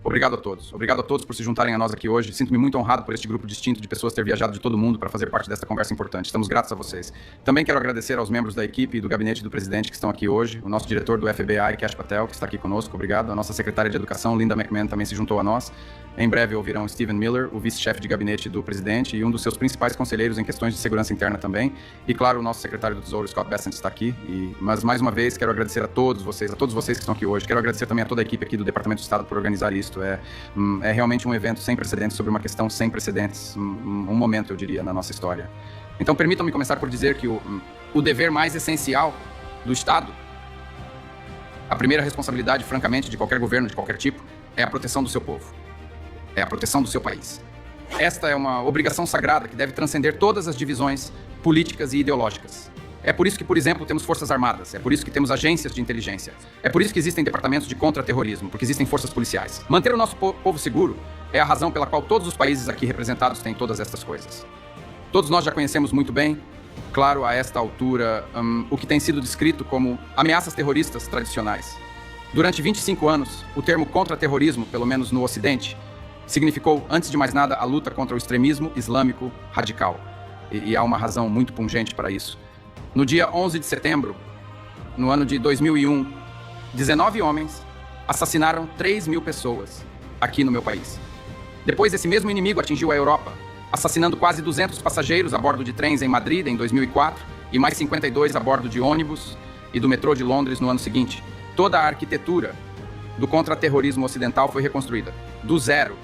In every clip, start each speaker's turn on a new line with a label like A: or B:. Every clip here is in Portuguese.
A: Obrigado a todos. Obrigado a todos por se juntarem a nós aqui hoje. Sinto-me muito honrado por este grupo distinto de pessoas ter viajado de todo mundo para fazer parte desta conversa importante. Estamos gratos a vocês. Também quero agradecer aos membros da equipe e do gabinete do presidente que estão aqui hoje, o nosso diretor do FBI, Kash Patel, que está aqui conosco, obrigado. A nossa secretária de Educação, Linda McMahon, também se juntou a nós. Em breve ouvirão Stephen Miller, o vice-chefe de gabinete do presidente e um dos seus principais conselheiros em questões de segurança interna também. E claro, o nosso secretário do Tesouro, Scott Bessent, está aqui. Mas mais uma vez quero agradecer a todos vocês que estão aqui hoje. Quero agradecer também a toda a equipe aqui do Departamento de Estado por organizar isto. É realmente um evento sem precedentes sobre uma questão sem precedentes, um momento, eu diria, na nossa história. Então, permitam-me começar por dizer que o dever mais essencial do Estado, a primeira responsabilidade, francamente, de qualquer governo, de qualquer tipo, é a proteção do seu povo, é a proteção do seu país. Esta é uma obrigação sagrada que deve transcender todas as divisões políticas e ideológicas. É por isso que, por exemplo, temos forças armadas, é por isso que temos agências de inteligência, é por isso que existem departamentos de contra-terrorismo, porque existem forças policiais. Manter o nosso povo seguro é a razão pela qual todos os países aqui representados têm todas estas coisas. Todos nós já conhecemos muito bem, claro, a esta altura, o que tem sido descrito como ameaças terroristas tradicionais. Durante 25 anos, o termo contra-terrorismo, pelo menos no Ocidente, significou, antes de mais nada, a luta contra o extremismo islâmico radical. E há uma razão muito pungente para isso. No dia 11 de setembro, no ano de 2001, 19 homens assassinaram 3.000 pessoas aqui no meu país. Depois, esse mesmo inimigo atingiu a Europa, assassinando quase 200 passageiros a bordo de trens em Madrid em 2004 e mais 52 a bordo de ônibus e do metrô de Londres no ano seguinte. Toda a arquitetura do contra-terrorismo ocidental foi reconstruída, do zero,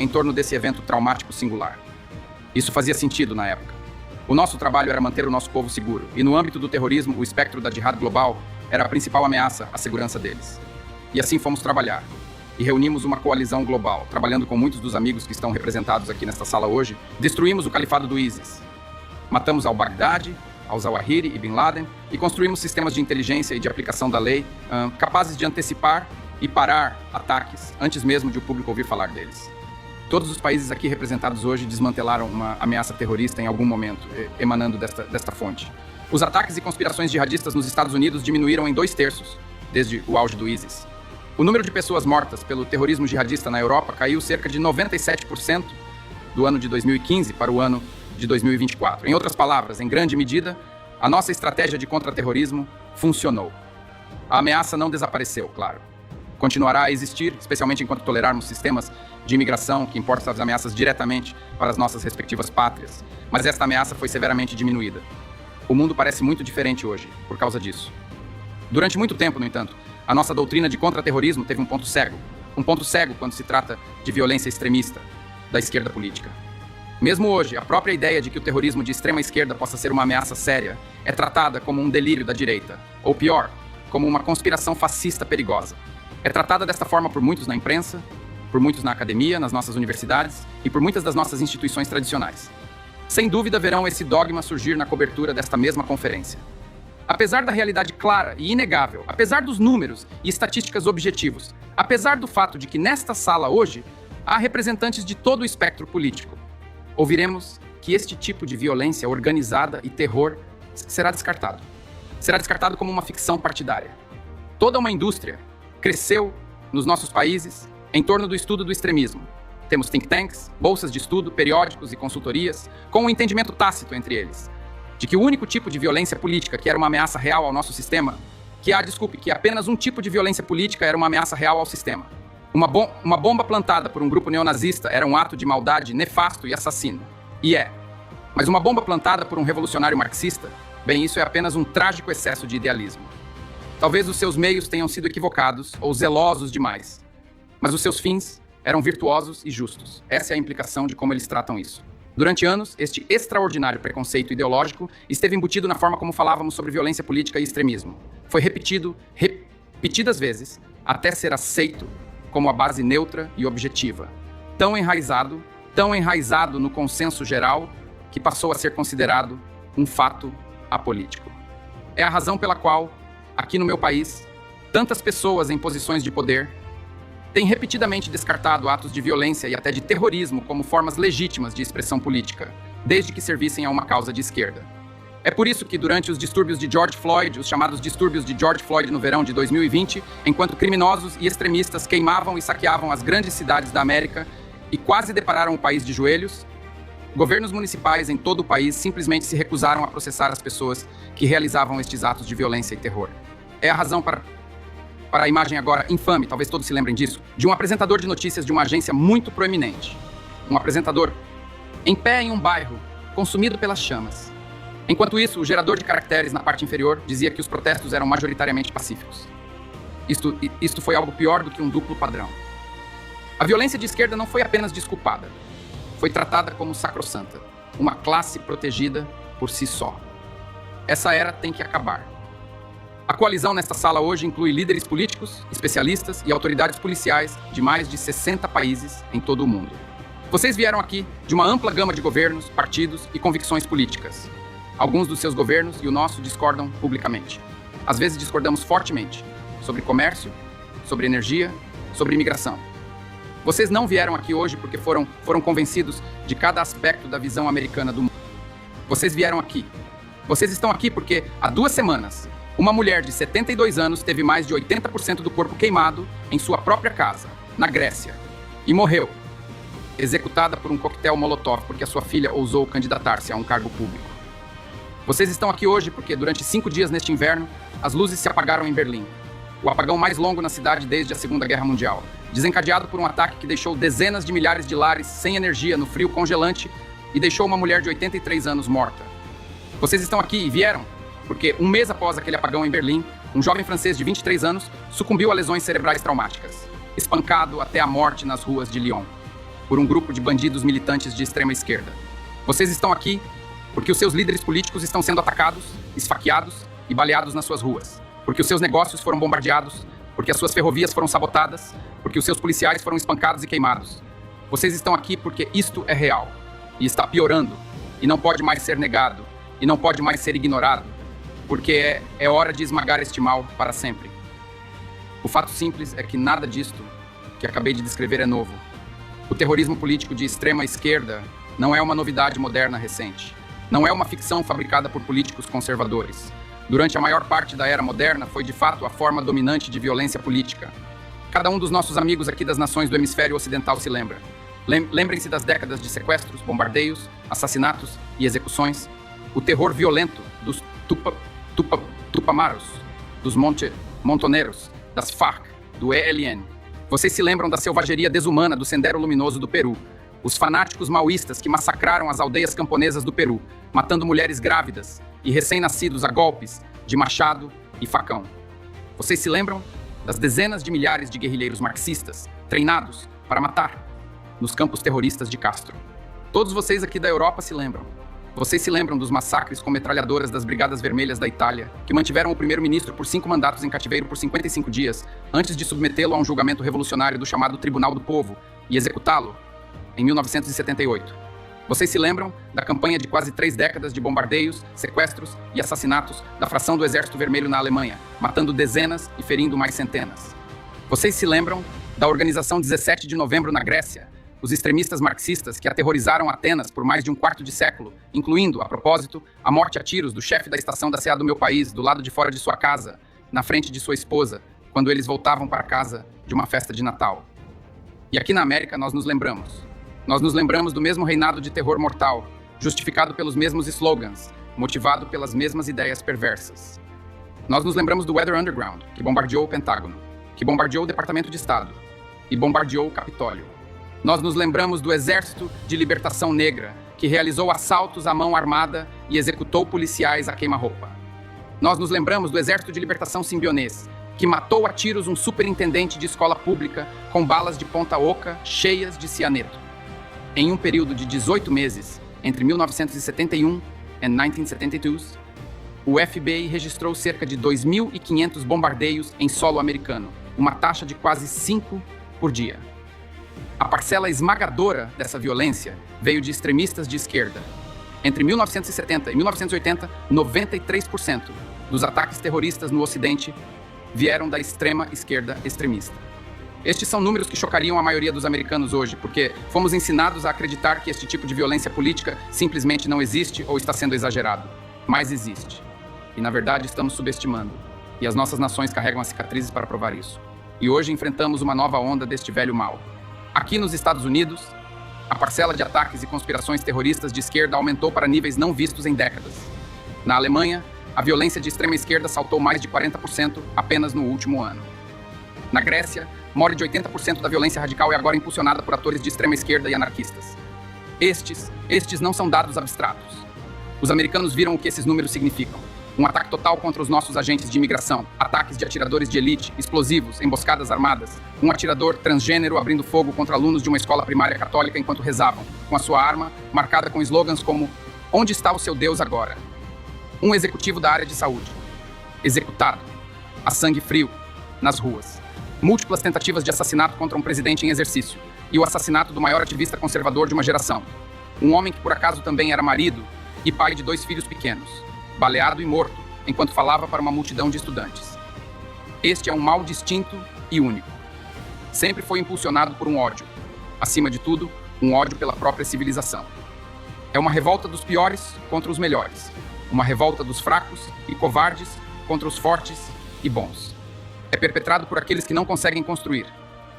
A: em torno desse evento traumático singular. Isso fazia sentido na época. O nosso trabalho era manter o nosso povo seguro, e no âmbito do terrorismo, o espectro da jihad global era a principal ameaça à segurança deles. E assim fomos trabalhar. E reunimos uma coalizão global, trabalhando com muitos dos amigos que estão representados aqui nesta sala hoje. Destruímos o califado do ISIS. Matamos al-Baghdadi, al-Zawahiri e Bin Laden, e construímos sistemas de inteligência e de aplicação da lei capazes de antecipar e parar ataques antes mesmo de o público ouvir falar deles. Todos os países aqui representados hoje desmantelaram uma ameaça terrorista em algum momento, emanando desta fonte. Os ataques e conspirações jihadistas nos Estados Unidos diminuíram em 2/3, desde o auge do ISIS. O número de pessoas mortas pelo terrorismo jihadista na Europa caiu cerca de 97% do ano de 2015 para o ano de 2024. Em outras palavras, em grande medida, a nossa estratégia de contra-terrorismo funcionou. A ameaça não desapareceu, claro. Continuará a existir, especialmente enquanto tolerarmos sistemas de imigração que importam as ameaças diretamente para as nossas respectivas pátrias. Mas esta ameaça foi severamente diminuída. O mundo parece muito diferente hoje, por causa disso. Durante muito tempo, no entanto, a nossa doutrina de contra-terrorismo teve um ponto cego. Um ponto cego quando se trata de violência extremista da esquerda política. Mesmo hoje, a própria ideia de que o terrorismo de extrema esquerda possa ser uma ameaça séria é tratada como um delírio da direita, ou pior, como uma conspiração fascista perigosa. É tratada desta forma por muitos na imprensa, por muitos na academia, nas nossas universidades e por muitas das nossas instituições tradicionais. Sem dúvida verão esse dogma surgir na cobertura desta mesma conferência. Apesar da realidade clara e inegável, apesar dos números e estatísticas objetivos, apesar do fato de que nesta sala hoje há representantes de todo o espectro político, ouviremos que este tipo de violência organizada e terror será descartado. Será descartado como uma ficção partidária. Toda uma indústria cresceu nos nossos países em torno do estudo do extremismo. Temos think tanks, bolsas de estudo, periódicos e consultorias, com um entendimento tácito entre eles, de que o único tipo de violência política que era uma ameaça real ao nosso sistema, que apenas um tipo de violência política era uma ameaça real ao sistema. Uma bomba plantada por um grupo neonazista era um ato de maldade nefasto e assassino. E é. Mas uma bomba plantada por um revolucionário marxista, bem, isso é apenas um trágico excesso de idealismo. Talvez os seus meios tenham sido equivocados ou zelosos demais, mas os seus fins eram virtuosos e justos. Essa é a implicação de como eles tratam isso. Durante anos, este extraordinário preconceito ideológico esteve embutido na forma como falávamos sobre violência política e extremismo. Foi repetido repetidas vezes até ser aceito como a base neutra e objetiva. Tão enraizado no consenso geral que passou a ser considerado um fato apolítico. É a razão pela qual, aqui no meu país, tantas pessoas em posições de poder têm repetidamente descartado atos de violência e até de terrorismo como formas legítimas de expressão política, desde que servissem a uma causa de esquerda. É por isso que durante os distúrbios de George Floyd, os chamados distúrbios de George Floyd no verão de 2020, enquanto criminosos e extremistas queimavam e saqueavam as grandes cidades da América e quase depararam o país de joelhos, governos municipais em todo o país simplesmente se recusaram a processar as pessoas que realizavam estes atos de violência e terror. É a razão para a imagem agora infame, talvez todos se lembrem disso, de um apresentador de notícias de uma agência muito proeminente. Um apresentador em pé em um bairro, consumido pelas chamas. Enquanto isso, o gerador de caracteres na parte inferior dizia que os protestos eram majoritariamente pacíficos. Isto foi algo pior do que um duplo padrão. A violência de esquerda não foi apenas desculpada. Foi tratada como sacrossanta, uma classe protegida por si só. Essa era tem que acabar. A coalizão nesta sala hoje inclui líderes políticos, especialistas e autoridades policiais de mais de 60 países em todo o mundo. Vocês vieram aqui de uma ampla gama de governos, partidos e convicções políticas. Alguns dos seus governos e o nosso discordam publicamente. Às vezes discordamos fortemente sobre comércio, sobre energia, sobre imigração. Vocês não vieram aqui hoje porque foram convencidos de cada aspecto da visão americana do mundo. Vocês vieram aqui. Vocês estão aqui porque, há 2 semanas, uma mulher de 72 anos teve mais de 80% do corpo queimado em sua própria casa, na Grécia, e morreu, executada por um coquetel Molotov porque a sua filha ousou candidatar-se a um cargo público. Vocês estão aqui hoje porque, durante 5 dias neste inverno, as luzes se apagaram em Berlim. O apagão mais longo na cidade desde a Segunda Guerra Mundial, desencadeado por um ataque que deixou dezenas de milhares de lares sem energia no frio congelante e deixou uma mulher de 83 anos morta. Vocês estão aqui e vieram porque, 1 mês após aquele apagão em Berlim, um jovem francês de 23 anos sucumbiu a lesões cerebrais traumáticas, espancado até a morte nas ruas de Lyon, por um grupo de bandidos militantes de extrema esquerda. Vocês estão aqui porque os seus líderes políticos estão sendo atacados, esfaqueados e baleados nas suas ruas, porque os seus negócios foram bombardeados, porque as suas ferrovias foram sabotadas, porque os seus policiais foram espancados e queimados. Vocês estão aqui porque isto é real, e está piorando, e não pode mais ser negado, e não pode mais ser ignorado, porque é hora de esmagar este mal para sempre. O fato simples é que nada disto que acabei de descrever é novo. O terrorismo político de extrema esquerda não é uma novidade moderna recente. Não é uma ficção fabricada por políticos conservadores. Durante a maior parte da era moderna, foi de fato a forma dominante de violência política. Cada um dos nossos amigos aqui das nações do hemisfério ocidental se lembra. Lembrem-se das décadas de sequestros, bombardeios, assassinatos e execuções. O terror violento dos Tupamaros, dos Montoneros, das FARC, do ELN. Vocês se lembram da selvageria desumana do Sendero Luminoso do Peru. Os fanáticos maoístas que massacraram as aldeias camponesas do Peru, matando mulheres grávidas e recém-nascidos a golpes de machado e facão. Vocês se lembram das dezenas de milhares de guerrilheiros marxistas treinados para matar nos campos terroristas de Castro. Todos vocês aqui da Europa se lembram. Vocês se lembram dos massacres com metralhadoras das Brigadas Vermelhas da Itália, que mantiveram o primeiro-ministro por 5 mandatos em cativeiro por 55 dias, antes de submetê-lo a um julgamento revolucionário do chamado Tribunal do Povo e executá-lo em 1978. Vocês se lembram da campanha de quase 3 décadas de bombardeios, sequestros e assassinatos da fração do Exército Vermelho na Alemanha, matando dezenas e ferindo mais centenas. Vocês se lembram da Organização 17 de Novembro na Grécia, os extremistas marxistas que aterrorizaram Atenas por mais de um quarto de século, incluindo, a propósito, a morte a tiros do chefe da estação da CA do meu país, do lado de fora de sua casa, na frente de sua esposa, quando eles voltavam para casa de uma festa de Natal. E aqui na América nós nos lembramos. Nós nos lembramos do mesmo reinado de terror mortal, justificado pelos mesmos slogans, motivado pelas mesmas ideias perversas. Nós nos lembramos do Weather Underground, que bombardeou o Pentágono, que bombardeou o Departamento de Estado e bombardeou o Capitólio. Nós nos lembramos do Exército de Libertação Negra, que realizou assaltos à mão armada e executou policiais a queima-roupa. Nós nos lembramos do Exército de Libertação Simbionês, que matou a tiros um superintendente de escola pública com balas de ponta oca cheias de cianeto. Em um período de 18 meses, entre 1971 e 1972, o FBI registrou cerca de 2.500 bombardeios em solo americano, uma taxa de quase 5 por dia. A parcela esmagadora dessa violência veio de extremistas de esquerda. Entre 1970 e 1980, 93% dos ataques terroristas no Ocidente vieram da extrema esquerda extremista. Estes são números que chocariam a maioria dos americanos hoje, porque fomos ensinados a acreditar que este tipo de violência política simplesmente não existe ou está sendo exagerado. mas existe. E na verdade estamos subestimando. E as nossas nações carregam as cicatrizes para provar isso. E hoje enfrentamos uma nova onda deste velho mal. Aqui nos Estados Unidos, a parcela de ataques e conspirações terroristas de esquerda aumentou para níveis não vistos em décadas. Na Alemanha, a violência de extrema esquerda saltou mais de 40% apenas no último ano. Na Grécia, more de 80% da violência radical é agora impulsionada por atores de extrema esquerda e anarquistas. Estes não são dados abstratos. Os americanos viram o que esses números significam. Um ataque total contra os nossos agentes de imigração, ataques de atiradores de elite, explosivos, emboscadas armadas, um atirador transgênero abrindo fogo contra alunos de uma escola primária católica enquanto rezavam, com a sua arma marcada com slogans como "Onde está o seu Deus agora?". Um executivo da área de saúde, executado, a sangue frio, nas ruas. Múltiplas tentativas de assassinato contra um presidente em exercício, e o assassinato do maior ativista conservador de uma geração. Um homem que por acaso também era marido e pai de 2 filhos pequenos, baleado e morto, enquanto falava para uma multidão de estudantes. Este é um mal distinto e único. Sempre foi impulsionado por um ódio. Acima de tudo, um ódio pela própria civilização. É uma revolta dos piores contra os melhores. Uma revolta dos fracos e covardes contra os fortes e bons. É perpetrado por aqueles que não conseguem construir,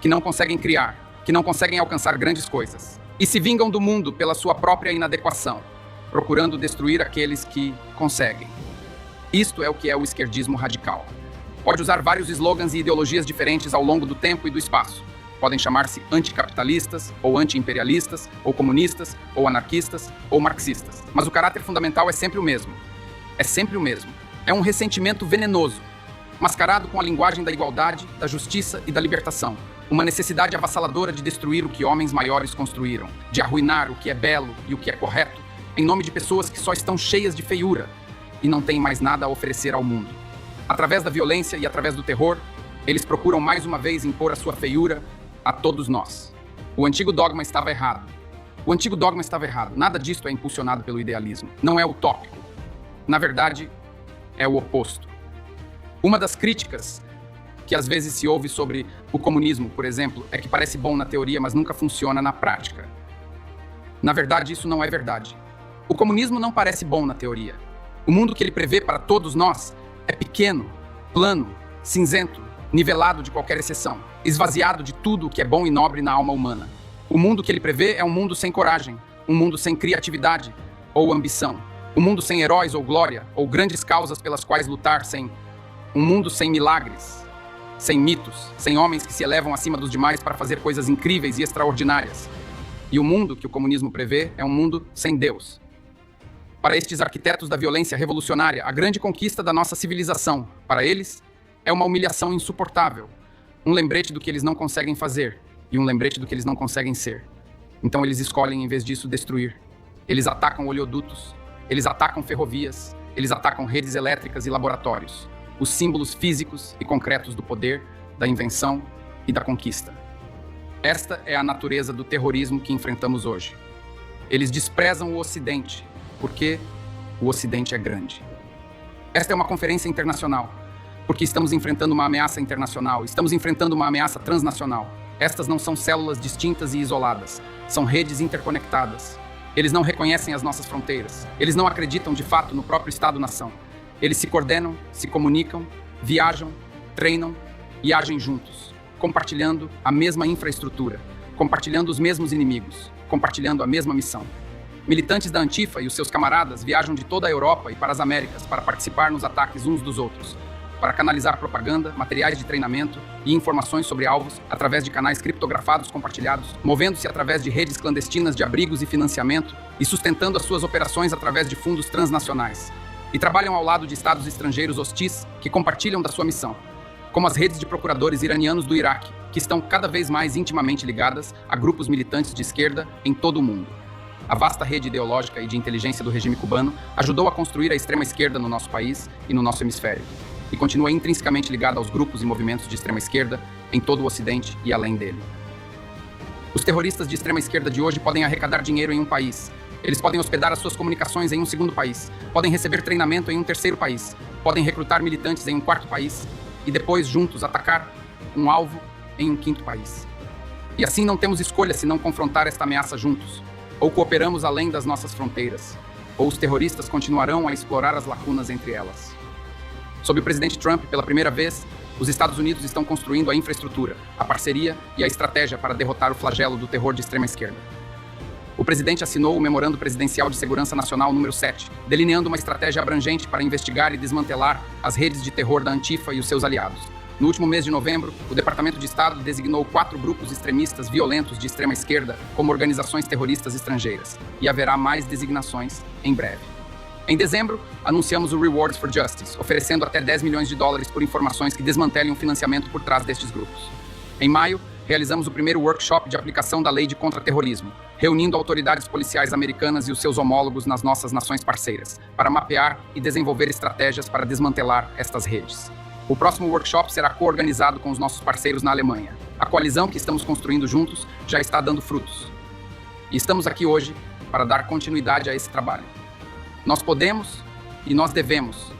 A: que não conseguem criar, que não conseguem alcançar grandes coisas. E se vingam do mundo pela sua própria inadequação, procurando destruir aqueles que conseguem. Isto é o que é o esquerdismo radical. Pode usar vários slogans e ideologias diferentes ao longo do tempo e do espaço. Podem chamar-se anticapitalistas, ou anti-imperialistas, ou comunistas, ou anarquistas, ou marxistas. Mas o caráter fundamental é sempre o mesmo. É sempre o mesmo. É um ressentimento venenoso, mascarado com a linguagem da igualdade, da justiça e da libertação. Uma necessidade avassaladora de destruir o que homens maiores construíram, de arruinar o que é belo e o que é correto, em nome de pessoas que só estão cheias de feiura e não têm mais nada a oferecer ao mundo. Através da violência e através do terror, eles procuram mais uma vez impor a sua feiura a todos nós. O antigo dogma estava errado. O antigo dogma estava errado. Nada disto é impulsionado pelo idealismo. Não é utópico. Na verdade, é o oposto. Uma das críticas que às vezes se ouve sobre o comunismo, por exemplo, é que parece bom na teoria, mas nunca funciona na prática. Na verdade, isso não é verdade. O comunismo não parece bom na teoria. O mundo que ele prevê para todos nós é pequeno, plano, cinzento, nivelado de qualquer exceção, esvaziado de tudo o que é bom e nobre na alma humana. O mundo que ele prevê é um mundo sem coragem, um mundo sem criatividade ou ambição, um mundo sem heróis ou glória, ou grandes causas pelas quais lutar, um mundo sem milagres, sem mitos, sem homens que se elevam acima dos demais para fazer coisas incríveis e extraordinárias. E o mundo que o comunismo prevê é um mundo sem Deus. Para estes arquitetos da violência revolucionária, a grande conquista da nossa civilização, para eles, é uma humilhação insuportável, um lembrete do que eles não conseguem fazer e um lembrete do que eles não conseguem ser. Então eles escolhem, em vez disso, destruir. Eles atacam oleodutos, eles atacam ferrovias, eles atacam redes elétricas e laboratórios, os símbolos físicos e concretos do poder, da invenção e da conquista. Esta é a natureza do terrorismo que enfrentamos hoje. Eles desprezam o Ocidente, porque o Ocidente é grande. Esta é uma conferência internacional, porque estamos enfrentando uma ameaça internacional, estamos enfrentando uma ameaça transnacional. Estas não são células distintas e isoladas, são redes interconectadas. Eles não reconhecem as nossas fronteiras, eles não acreditam de fato no próprio Estado-nação. Eles se coordenam, se comunicam, viajam, treinam e agem juntos, compartilhando a mesma infraestrutura, compartilhando os mesmos inimigos, compartilhando a mesma missão. Militantes da Antifa e os seus camaradas viajam de toda a Europa e para as Américas para participar nos ataques uns dos outros, para canalizar propaganda, materiais de treinamento e informações sobre alvos através de canais criptografados compartilhados, movendo-se através de redes clandestinas de abrigos e financiamento e sustentando as suas operações através de fundos transnacionais. E trabalham ao lado de estados estrangeiros hostis que compartilham da sua missão, como as redes de procuradores iranianos do Iraque, que estão cada vez mais intimamente ligadas a grupos militantes de esquerda em todo o mundo. A vasta rede ideológica e de inteligência do regime cubano ajudou a construir a extrema-esquerda no nosso país e no nosso hemisfério, e continua intrinsecamente ligada aos grupos e movimentos de extrema-esquerda em todo o Ocidente e além dele. Os terroristas de extrema-esquerda de hoje podem arrecadar dinheiro em um país. Eles podem hospedar as suas comunicações em um segundo país, podem receber treinamento em um terceiro país, podem recrutar militantes em um quarto país e depois, juntos, atacar um alvo em um quinto país. E assim não temos escolha senão confrontar esta ameaça juntos, ou cooperamos além das nossas fronteiras, ou os terroristas continuarão a explorar as lacunas entre elas. Sob o presidente Trump, pela primeira vez, os Estados Unidos estão construindo a infraestrutura, a parceria e a estratégia para derrotar o flagelo do terror de extrema esquerda. O presidente assinou o Memorando Presidencial de Segurança Nacional número 7, delineando uma estratégia abrangente para investigar e desmantelar as redes de terror da Antifa e os seus aliados. No último mês de novembro, o Departamento de Estado designou 4 grupos extremistas violentos de extrema esquerda como organizações terroristas estrangeiras, e haverá mais designações em breve. Em dezembro, anunciamos o Rewards for Justice, oferecendo até $10 milhões por informações que desmantelem o financiamento por trás destes grupos. Em maio, realizamos o primeiro workshop de aplicação da lei de contra-terrorismo, reunindo autoridades policiais americanas e os seus homólogos nas nossas nações parceiras, para mapear e desenvolver estratégias para desmantelar estas redes. O próximo workshop será co-organizado com os nossos parceiros na Alemanha. A coalizão que estamos construindo juntos já está dando frutos. E estamos aqui hoje para dar continuidade a esse trabalho. Nós podemos e nós devemos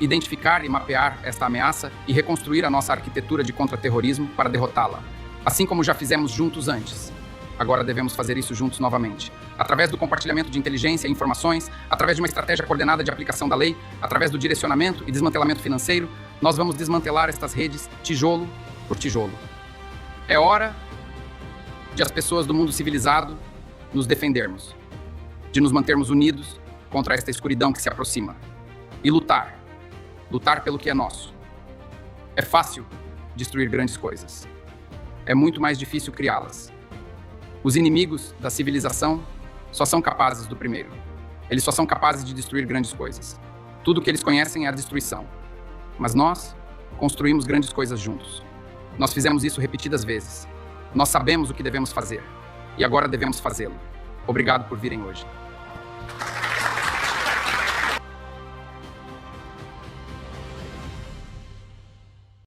A: identificar e mapear esta ameaça e reconstruir a nossa arquitetura de contra-terrorismo para derrotá-la, assim como já fizemos juntos antes. Agora devemos fazer isso juntos novamente, através do compartilhamento de inteligência e informações, através de uma estratégia coordenada de aplicação da lei, através do direcionamento e desmantelamento financeiro. Nós vamos desmantelar estas redes tijolo por tijolo. É hora de as pessoas do mundo civilizado nos defendermos, de nos mantermos unidos contra esta escuridão que se aproxima e lutar pelo que é nosso. É fácil destruir grandes coisas. É muito mais difícil criá-las. Os inimigos da civilização só são capazes do primeiro. Eles só são capazes de destruir grandes coisas. Tudo que eles conhecem é a destruição. Mas nós construímos grandes coisas juntos. Nós fizemos isso repetidas vezes. Nós sabemos o que devemos fazer. E agora devemos fazê-lo. Obrigado por virem hoje.